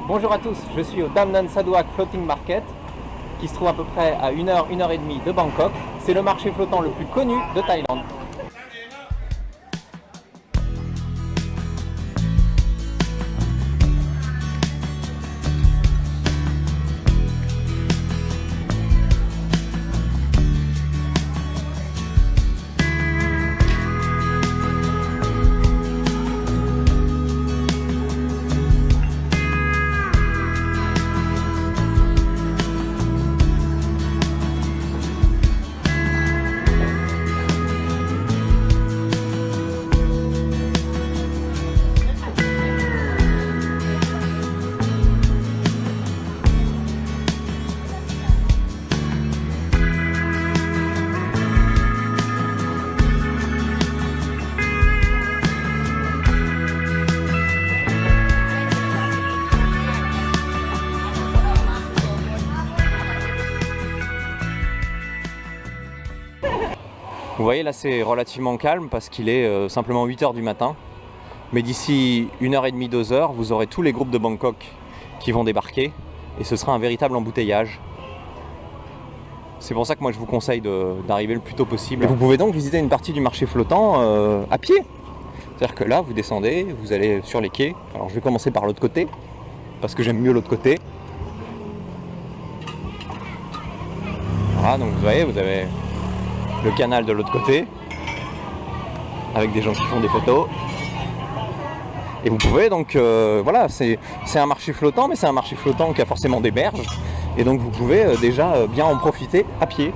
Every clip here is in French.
Bonjour à tous, je suis au Damnan Saduak Floating Market qui se trouve à peu près à 1 heure et demie de Bangkok. C'est le marché flottant le plus connu de Thaïlande. Vous voyez là c'est relativement calme parce qu'il est simplement 8 h du matin. Mais d'ici 1h30, 2 h, vous aurez tous les groupes de Bangkok qui vont débarquer et ce sera un véritable embouteillage. C'est pour ça que moi je vous conseille d'arriver le plus tôt possible. Et vous pouvez donc visiter une partie du marché flottant à pied. C'est-à-dire que là vous descendez, vous allez sur les quais. Alors je vais commencer par l'autre côté parce que j'aime mieux l'autre côté. Voilà, donc vous voyez, vous avez le canal de l'autre côté avec des gens qui font des photos et vous pouvez donc voilà, c'est un marché flottant, mais c'est un marché flottant qui a forcément des berges et donc vous pouvez déjà bien en profiter à pied.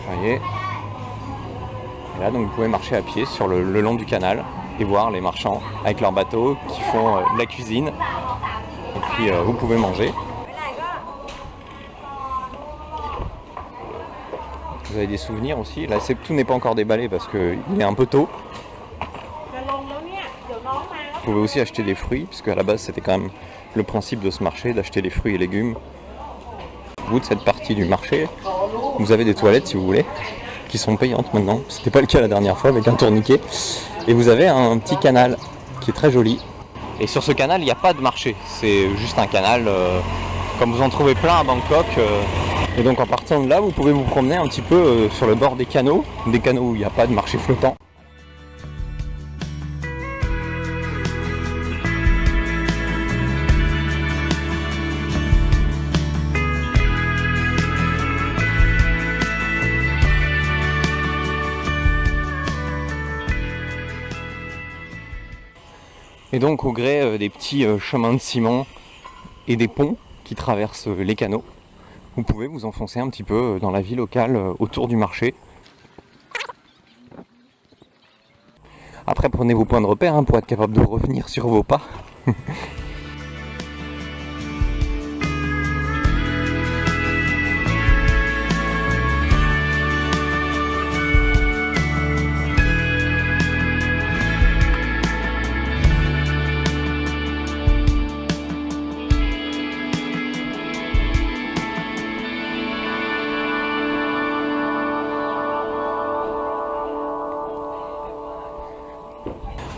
Vous voyez, et là donc vous pouvez marcher à pied sur le long du canal et voir les marchands avec leurs bateaux qui font de la cuisine. Et puis vous pouvez manger. Vous avez des souvenirs aussi. Là, tout n'est pas encore déballé parce qu'il est un peu tôt. Vous pouvez aussi acheter des fruits, puisque à la base c'était quand même le principe de ce marché, d'acheter des fruits et légumes. Au bout de cette partie du marché, vous avez des toilettes si vous voulez, qui sont payantes maintenant. C'était pas le cas la dernière fois avec un tourniquet. Et vous avez un petit canal qui est très joli. Et sur ce canal, il n'y a pas de marché, c'est juste un canal comme vous en trouvez plein à Bangkok. Et donc en partant de là, vous pouvez vous promener un petit peu sur le bord des canaux où il n'y a pas de marché flottant. Et donc au gré des petits chemins de ciment et des ponts qui traversent les canaux, vous pouvez vous enfoncer un petit peu dans la vie locale autour du marché. Après prenez vos points de repère pour être capable de revenir sur vos pas.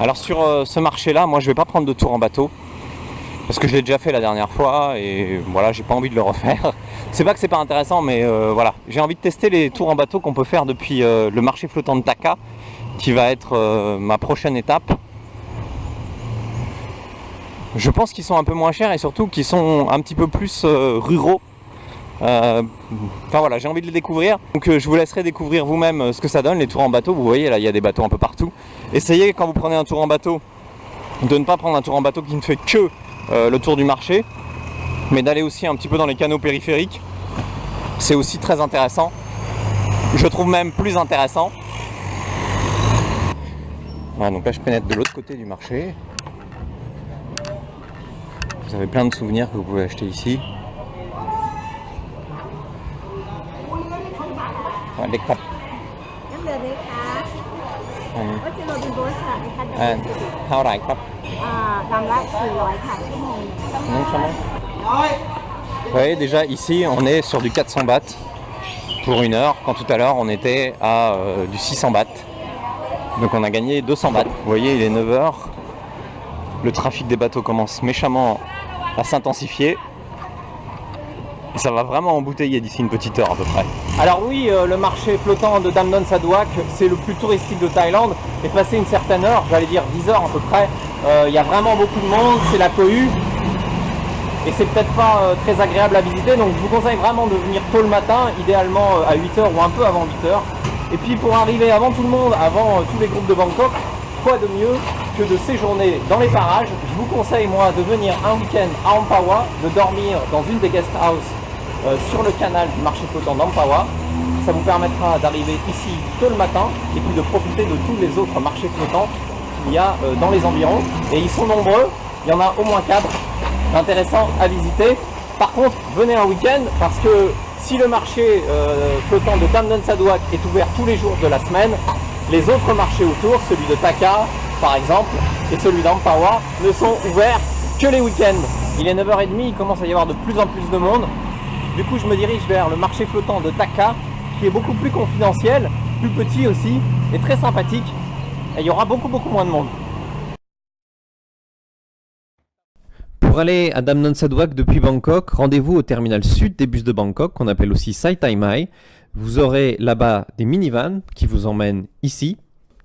Alors sur ce marché-là, moi je vais pas prendre de tour en bateau parce que je l'ai déjà fait la dernière fois et voilà, j'ai pas envie de le refaire. C'est pas que c'est pas intéressant, mais voilà, j'ai envie de tester les tours en bateau qu'on peut faire depuis le marché flottant de Taka, qui va être ma prochaine étape. Je pense qu'ils sont un peu moins chers et surtout qu'ils sont un petit peu plus ruraux. Enfin voilà, j'ai envie de les découvrir, donc je vous laisserai découvrir vous-même ce que ça donne, les tours en bateau. Vous voyez là, il y a des bateaux un peu partout. Essayez quand vous prenez un tour en bateau de ne pas prendre un tour en bateau qui ne fait que le tour du marché, mais d'aller aussi un petit peu dans les canaux périphériques. C'est aussi très intéressant, je trouve même plus intéressant. Voilà, donc là je pénètre de l'autre côté du marché. Vous avez plein de souvenirs que vous pouvez acheter ici. Lecqครับเท่าไหร่ครับลำละ400ค่ะชั่วโมง Vous voyez déjà ici on est sur du 400 bahts pour 1 heure, quand tout à l'heure on était à du 600 bahts. Donc on a gagné 200 bahts. Vous voyez, il est 9 h. Le trafic des bateaux commence méchamment à s'intensifier. Et ça va vraiment embouteiller d'ici une petite heure à peu près. Alors oui, le marché flottant de Damnon Saduak, c'est le plus touristique de Thaïlande. Et passé une certaine heure, j'allais dire 10 heures à peu près, il y a vraiment beaucoup de monde, c'est la cohue. Et c'est peut-être pas très agréable à visiter, donc je vous conseille vraiment de venir tôt le matin, idéalement à 8 h ou un peu avant 8 h. Et puis pour arriver avant tout le monde, avant tous les groupes de Bangkok, quoi de mieux que de séjourner dans les parages. Je vous conseille moi de venir un week-end à Ampawa, de dormir dans une des guest houses sur le canal du marché flottant d'Ampawa. Ça vous permettra d'arriver ici tôt le matin et puis de profiter de tous les autres marchés flottants qu'il y a dans les environs. Et ils sont nombreux, il y en a au moins 4. Intéressant à visiter. Par contre, venez un week-end parce que si le marché flottant de Damnon Saduak est ouvert tous les jours de la semaine, les autres marchés autour, celui de Taka par exemple et celui d'Ampawa, ne sont ouverts que les week-ends. Il est 9 h 30, il commence à y avoir de plus en plus de monde. Du coup, je me dirige vers le marché flottant de Taka qui est beaucoup plus confidentiel, plus petit aussi et très sympathique. Et il y aura beaucoup moins de monde. Pour aller à Damnon Saduak depuis Bangkok, rendez-vous au terminal sud des bus de Bangkok, qu'on appelle aussi Sai Tai Mai. Vous aurez là-bas des minivans qui vous emmènent ici.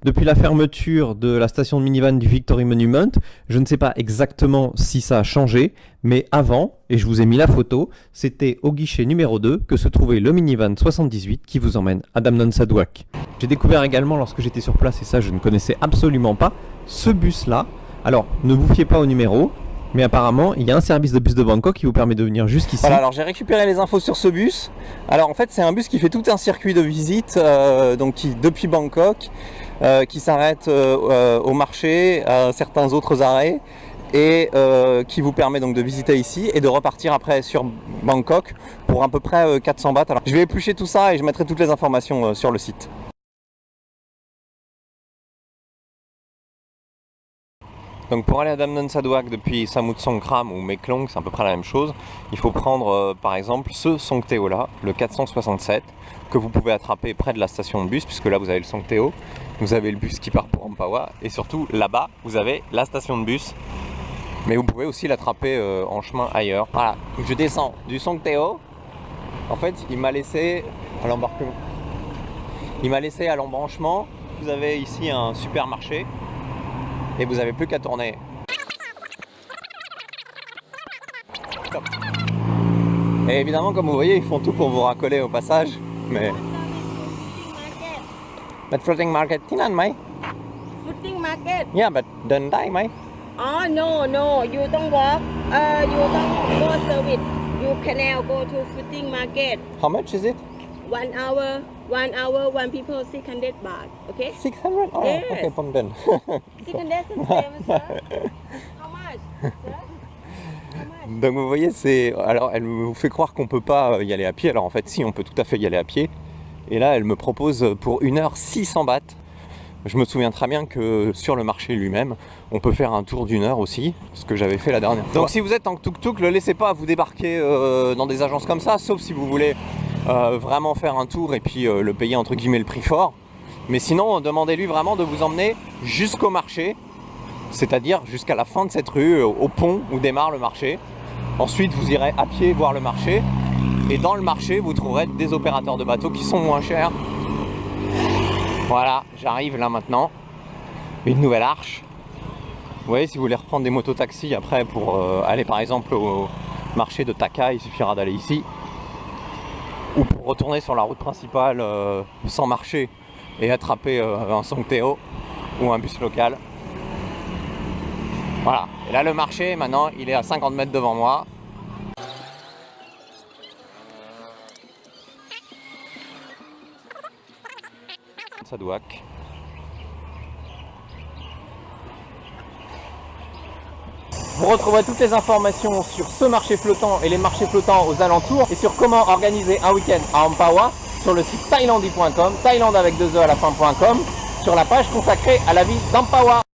Depuis la fermeture de la station de minivan du Victory Monument, je ne sais pas exactement si ça a changé, mais avant, et je vous ai mis la photo, c'était au guichet numéro 2 que se trouvait le minivan 78 qui vous emmène à Damnon Saduak. J'ai découvert également lorsque j'étais sur place, et ça je ne connaissais absolument pas, ce bus-là. Alors, ne vous fiez pas au numéro. Mais apparemment, il y a un service de bus de Bangkok qui vous permet de venir jusqu'ici. Voilà, alors j'ai récupéré les infos sur ce bus. Alors en fait, c'est un bus qui fait tout un circuit de visite, donc depuis Bangkok, qui s'arrête au marché, à certains autres arrêts, et qui vous permet donc de visiter ici et de repartir après sur Bangkok pour à peu près 400 bahts. Alors je vais éplucher tout ça et je mettrai toutes les informations sur le site. Donc pour aller à Damnon Saduak depuis Samut Songkhram ou Meklong, c'est à peu près la même chose. Il faut prendre par exemple ce Songteo là, le 467, que vous pouvez attraper près de la station de bus, puisque là vous avez le Songteo, vous avez le bus qui part pour Ampawa, et surtout là-bas vous avez la station de bus. Mais vous pouvez aussi l'attraper en chemin ailleurs. Voilà, je descends du Songteo. En fait, il m'a laissé à l'embarquement. Il m'a laissé à l'embranchement. Vous avez ici un supermarché. Et vous n'avez plus qu'à tourner. Et évidemment, comme vous voyez, ils font tout pour vous racoler au passage. Mais floating market, tinan mai? Floating market. Yeah, but done die mai? Oh no, you don't walk. You don't go service. You canal go to floating market. How much is it? 1 hour. 1 hour, one people 600 baht. Okay? 600? Oh, yes. Okay, from then. 600 sir. How much? Sir? Donc vous voyez, alors elle vous fait croire qu'on peut pas y aller à pied. Alors en fait, si, on peut tout à fait y aller à pied. Et là, elle me propose pour 1 heure 600 bahts. Je me souviens très bien que sur le marché lui-même, on peut faire un tour d'1 heure aussi, ce que j'avais fait la dernière fois. Donc si vous êtes en tuk-tuk, ne laissez pas vous débarquer dans des agences comme ça, sauf si vous voulez vraiment faire un tour et puis le payer entre guillemets le prix fort. Mais sinon, demandez-lui vraiment de vous emmener jusqu'au marché, c'est-à-dire jusqu'à la fin de cette rue, au pont où démarre le marché. Ensuite, vous irez à pied voir le marché. Et dans le marché, vous trouverez des opérateurs de bateaux qui sont moins chers. Voilà, j'arrive là maintenant. Une nouvelle arche. Vous voyez, si vous voulez reprendre des mototaxis après pour aller par exemple au marché de Taka, il suffira d'aller ici. Ou pour retourner sur la route principale sans marcher et attraper un Songteo ou un bus local. Voilà, et là le marché maintenant il est à 50 mètres devant moi. Saduak. Vous retrouverez toutes les informations sur ce marché flottant et les marchés flottants aux alentours et sur comment organiser un week-end à Ampawa sur le site thailandi.com, Thaïlande avec 2 E à la fin.com, sur la page consacrée à la ville d'Ampawa.